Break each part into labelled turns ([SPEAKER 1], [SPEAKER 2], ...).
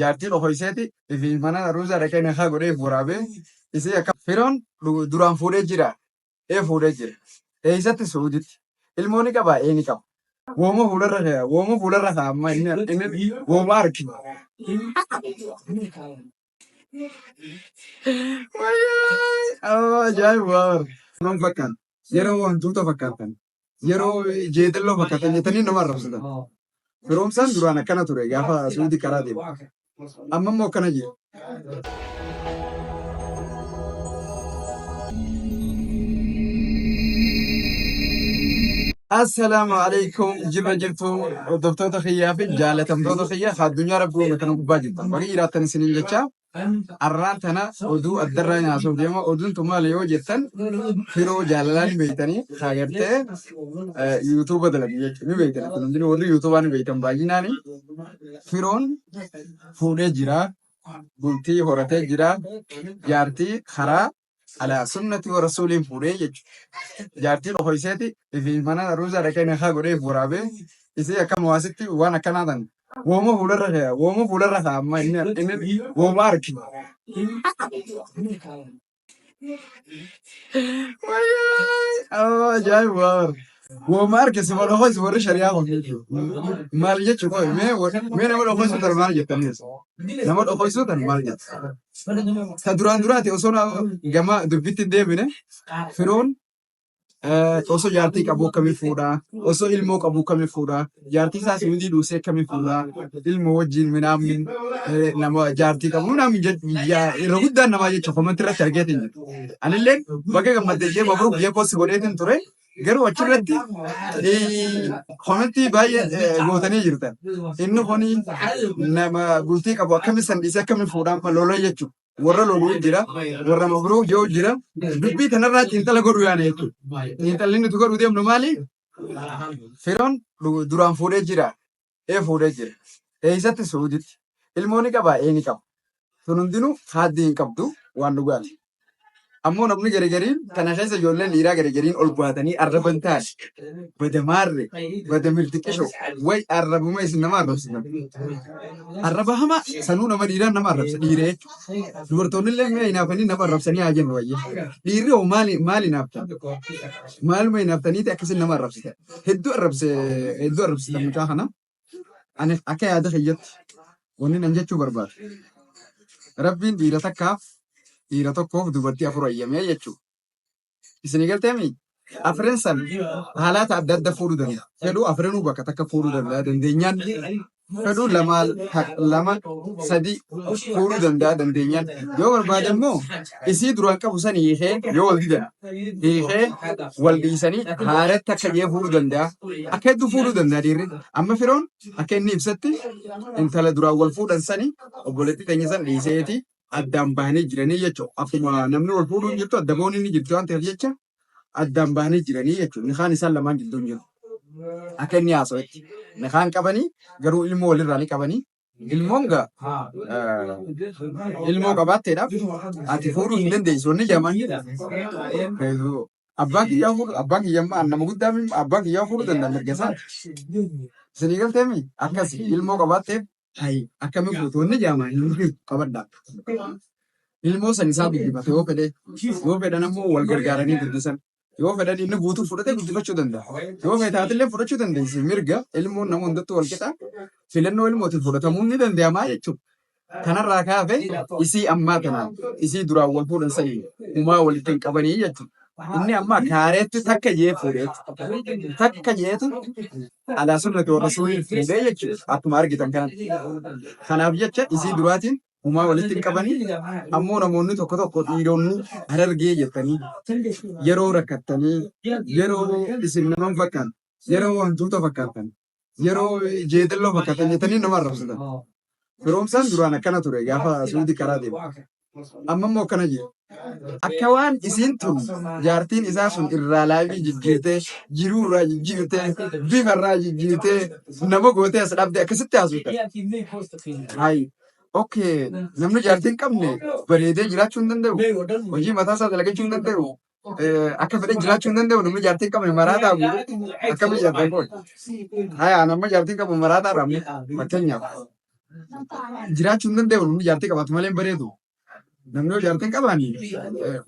[SPEAKER 1] jaartiin ohoyseeti fi mana ruuza dhaqee nakaa godhee waraabee isii akka firoon duraan fuudhee jira. Fuudhee jira. Eessatti suuditti. Ilmoonni qaba ni qaba. Wooma fuularra kaa amma inni wooma arki. Ajaa'iba! Firoon fakkaan yeroo wantoota fakkaatan yeroo jeedalloo fakkaatan jettanii nama arrabsatan. Firoomsaan duraan akkana ture gaafa suudii karaa deemu. Amma immoo akkana jira. Assalaamu alaikum jirra jirtu hordoftoota kiyyaa fi jaalatamtoota kiyyaa addunyaa rabbii kan gubbaa jirtan. Bakki jiraattan isiniin jecha arraan tana oduu addarraa nyaasuuf deema. Oduun tun maal yoo jettan firoo jaalalaan beeytanii agartee yuutuuba dalaguu jechuudha. Ni beeytan. Kun warri yuutuubaa ni beeytan baay'inaan firoon fuudhee jira. Bultii horatee jira. Jaartii karaa ala sunnati wa rasuuliin fuudhee jechuudha. Jaartiin ohoyseeti fi mana ruuza dhaqee nakaa godhee waraabee isii akka mawaasitti waan akkanaa tan wooma fuularra kaa amma inni wooma arki. Ajaa'iba! Wooma arki si mal ohoysi warri shariyaa kun maal jechuu qoy mee nama dhokoysuutan maal jettaniis nama dhokoysuutan maal jetta. Ta duraan duraati osoo gama dubbitti deebine firoon osoo jaartii qabu akkamii fuudhaa, osoo ilmoo qabu akkamii fuudhaa, jaartii isaa suudii duusee akkamii fuudhaa, ilmoo wajjin midhaamni nama jaartii qabu midhaamni irra guddaan namaa jecha komantii irratti argeetiin jiru. Anillee bakka gammaddee mabruuk biyya koosi godheetiin ture. Garuu achirratti komantii baay'ee gootanii jirtan. Inni kuni nama bultii qabu akkami sandisee akkami fuudhaan lola jechuudha. Warra loluu jira, warra mabruuk yoo jira. Dubbii kanarraa xiinxala godhuu yaana jechuudha. Xiinxalli nuti godhuu deemnu maali? Firoon duraan fuudhee jira. Fuudhee jira. Eessatti suuditti. Ilmoonni qaba ni qaba. Sun hundinuu haaddi hin qabdu waan dhugaati. Ammoo namni garagariin kana keessa ijoolleen dhiiraa garagariin ol bu'atanii arraban taa'an bada maarre bada mirtiqisho way arrabuma isin nama arrabsitan. Arraba hama sanuu nama dhiiraan nama arrabsa dhiiree jechuudha. Dubartoonni illee mee hinaafanii nama arrabsanii haa jennu wayye. Dhiirri hoo maal hinaaftan? Maaluma hinaaftaniiti akkasin nama arrabsitan. Hedduu arrabsitan mucaa kana. Ani akka yaada kiyyatti wanni nan jechuu barbaadu. Rabbiin dhiira takkaaf dhiira tokkoof dubartii afur ayyamee jechuudha. Isinii galteemi? Afreen san haalata adda adda fuudhuu danda'a. Fedhuu afreenuu bakka takka fuudhuu danda'a. Dandeenyaan fedhuu lama sadii fuudhuu danda'a dandeenyaan. Yoo barbaade immoo isii duraan qabu san hiikee yoo wal didan hiikee wal dhiisanii haaratti akka jee fuudhuu danda'a. Akka hedduu fuudhuu danda'a dhiirri. Amma firoon akka inni ibsatti intala duraan wal fuudhan sanii obboleettii teenya san dhiiseeti. Addaan bahanii jiranii jechuudha. Akkuma namni wal fuudhuun jirtu adda booni ni jirtu waan ta'eef jecha addaan bahanii jiranii jechuudha. Nikaan isaan lamaan jidduun jiru. Akka inni haasa'etti. Nikaan qabanii garuu ilmoo walirraa ni qabanii. Ilmoon ilmoo qabaatteedhaaf ati fuudhuu hin dandeessu. Wanni jaman abbaan kiyyammaa nama guddaa abbaan kiyyaa fuudhuu danda'a mirga isaati. Isinii galteemi akkasi ilmoo qabaatteef akkami fuutoonni jaamaan ilmoo qabadhaa. Ilmoo san isaa guddifate yoo fedhan ammoo wal gargaaranii guddisan. Yoo fedhan inni guutuu fudhatee guddifachuu danda'a. Yoo fedhaatillee fudhachuu dandeessi. Mirga ilmoon nama hundattuu wal qixa filannoo ilmootiin fudhatamuu ni danda'amaa jechuudha. Kanarraa kaafee isii ammaa kanaan isii duraan wal fuudhan sanii uumaa walitti hin qabanii jechuudha. Inni amma kaareetti takka jee fuudheetti. Takka jeetu alaa sunnati warra suuliin fuudhee jechuudha. Akkuma argitan kanatti. Kanaaf jecha isii duraatiin uumaa walitti hin qabanii ammoo namoonni tokko dhiironni harargee jettanii yeroo rakkattanii yeroo isin nama fakkaan yeroo wantoota fakkaatan yeroo jeedalloo fakkaatan jettanii nama arrabsatan. Firoomsaan duraan akkana ture gaafa suudii karaa deemu. Amma immoo akkana jira. Akka waan isiin tun jaartiin isaa sun irraa laayifii jijjiirtee jiruu irraa jijjiirtee bifa irraa jijjiirtee nama gootee as dhabdee akkasitti haasofta. Okay, namni jaartiin qabne bareedee jiraachuu hin danda'u. Hojii mataa isaa dalagachuu hin danda'u. Akka fedhe jiraachuu hin danda'u. Namni jaartiin qabne maraataa guutuu akkami jaartiin qoodha. Nama jaartiin qabu maraataa raamne fakkeenyaaf Jiraachuun danda'u namni jaartii qabaatu malee hin bareedu. Namni yoo jaartii hin qabaanne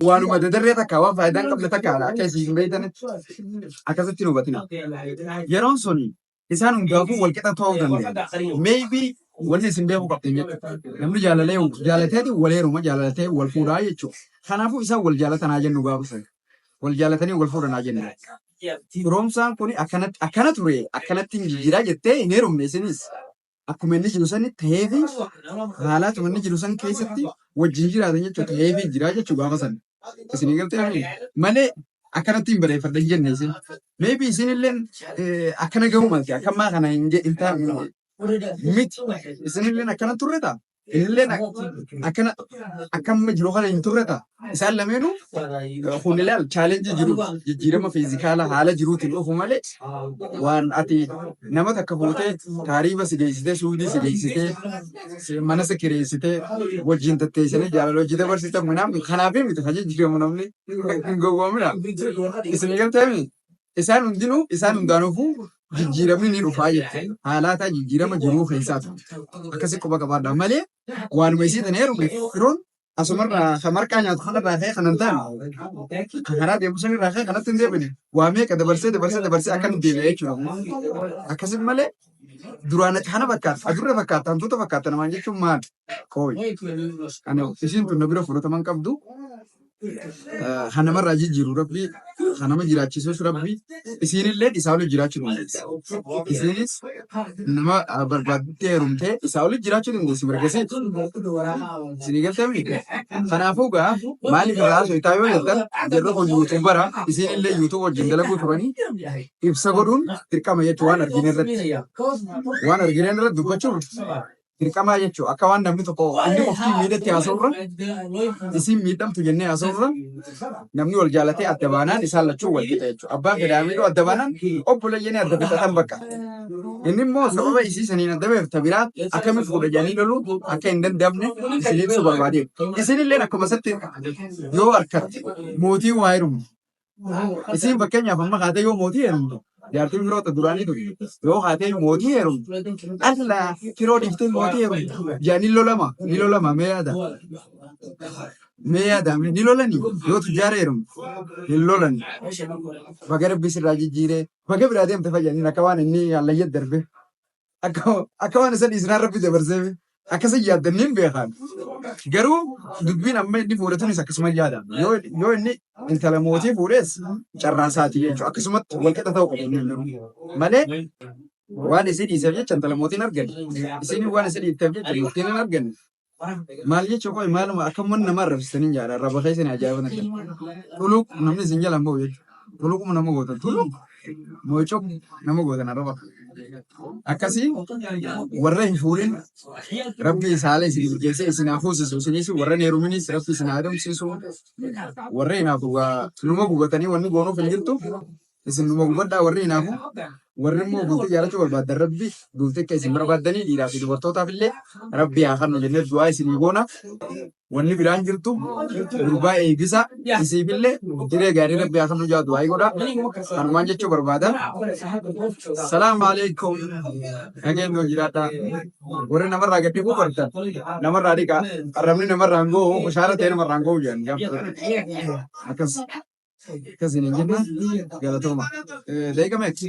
[SPEAKER 1] waanuma dadarree takka waan faayidaa hin qabne takka akka isin hin beeytanitti akkasitti nu hubatina. Yeroon sun isaan hundaafuu wal qixa ta'uu danda'a. Maybe wanni isin beekuu qabdan jechuudha. Namni jaalateeti wal heeruma jaalatee wal fuudhaa jechuudha. Kanaafuu isaan wal jaalatanaa jennu gaafa wal jaalatanii wal fuudhanaa jennu. Firoomsaan kun akkana ture akkanatti hin jijjiiraa jettee hin heerumne isinis akkuma inni jiru sani ta'eefi haalaatuma inni jiru san keessatti wajjin jiraatan jechuudha ta'eefi jiraa jechuudha gaafa san. Isin galtee malee akkanatti hin bareeffadhan jenne isin. Maybe isinillee akkana gahuu malte akkamaa kana hin taa'u miti. Isinillee akkana turre ta'a. Inilleen akkana akkamma jiru kana hin turre ta'a. Isaan lameenuu hundilaal chaalenjii jiru jijjiirama fiizikaala haala jiruutiin dhufu malee waan ati nama takka fuutee taariiba si geessitee suudii si geessitee mana si kireessitee wajjin tatteessanii jaalala hojii dabarsite minaam kanaafii miti kan jijjiiramu namni hin gowwoomina. Isin galteemi isaan hundaanuufuu jijjiiramni ni dhufaa jechuudha. Haalaataa jijjiirama jiruu keessaatu akkasii quba qabaadha malee waanuma isiitan heerume firoon asumarraa kan marqaa nyaatu kanarraa ka'ee kanan ta'an karaa deemu sanirraa ka'ee kanatti hin deebine waa meeqa dabarsee akka hin deebi'e jechuudha. Akkasii malee duraan kana fakkaata adurre fakkaata hantuuta fakkaata namaan jechuun maal kooyi. Isiin tun na bira fudhataman qabdu hanamarraa jijjiiru rabbii hanama jiraachisus rabbii isinillee isaa olii jiraachuu dandeessi. Isinis nama barbaaddee heerumtee isaa olii jiraachuu dandeessi mirgasee. Isinii galtee kanaafuu gaa maaliif irraa soitaa yoo jettan jarri kun yuutuubara isinillee yuutuub wajjin dalaguu turanii ibsa godhuun dirqama jechuu waan argine irratti dubbachuun dirqamaa jechuudha. Akka waan namni tokko inni qofti miidhatti haasa'urra isin miidhamtu jennee haasa'urra namni wal jaalatee adda baanaan isaan lachuu wal qixa jechuudha. Abbaan fedhaa miidhuu adda baanaan obboleeyyanii adda fixatan bakka. Inni immoo sababa isii saniin adda beekta biraa akkamitti fuudha jedhanii loluu akka hin danda'amne isin ibsu barbaadeef. Isinillee akkuma isatti yoo harkatti mootii waa heerumu. Isin fakkeenyaaf amma kaatee yoo mootii heerumtu jaartiin firoota duraanii ture yoo haatee mootii heerumtu alla firoo dhiiftee mootii heerumtu jedhanii ni lolama mee yaada ni lolanii yoo tujjaara heerumtu hin lolani baga rabbi sirraa jijjiiree baga biraa deemte fayyadanii akka waan inni hallayyat darbe akka waan isa dhiisnaan rabbi dabarsee akkasa yaaddanii hin beekan. Garuu dubbiin amma inni fuudhatunis akkasuma yaadama. Yoo inni intala mootii fuudhes carraa isaatii jechuudha. Akkasumatti wal qixa ta'uu qabu malee waan isin dhiiseef jecha intala mootiin argani. Isin waan isin dhiifteef jecha mootiin hin argani. Maal jechuun qoy maaluma akkamuma nama arrabsitanii jaala arraba keessan ajaa'iba nagala. Tuluq namni isin jala hin bahu jechuudha. Tuluquma nama gootan tuluq moocoq nama gootan arraba. Akkasii warra hin fuudhin rabbi isaala isin bilcheessee isin hafuusisu isinis warra hin heeruminis rabbi isin haadamsiisu warra hinaafu numa gubatanii wanni goonuuf hin jirtu isin numa gubadhaa warri hinaafu warri immoo bultii jaalachuu barbaaddan rabbi bultii akka isin barbaaddanii dhiiraa fi dubartootaaf illee rabbi haa kennu jennee du'aa isinii goona wanni biraan jirtu gurbaa eegisa isiifillee diree gaarii rabbi haa kennu jaa du'aa godha kanumaan jechuu barbaada. Salaamu alaikum nageenyoo jiraadha warri namarraa gaddi kuufartan namarraa dhiqaa arrabni namarraa hin go'u bishaara ta'e namarraa hin go'u jedhan akkasiin hin jenne galatooma. Leegameetti.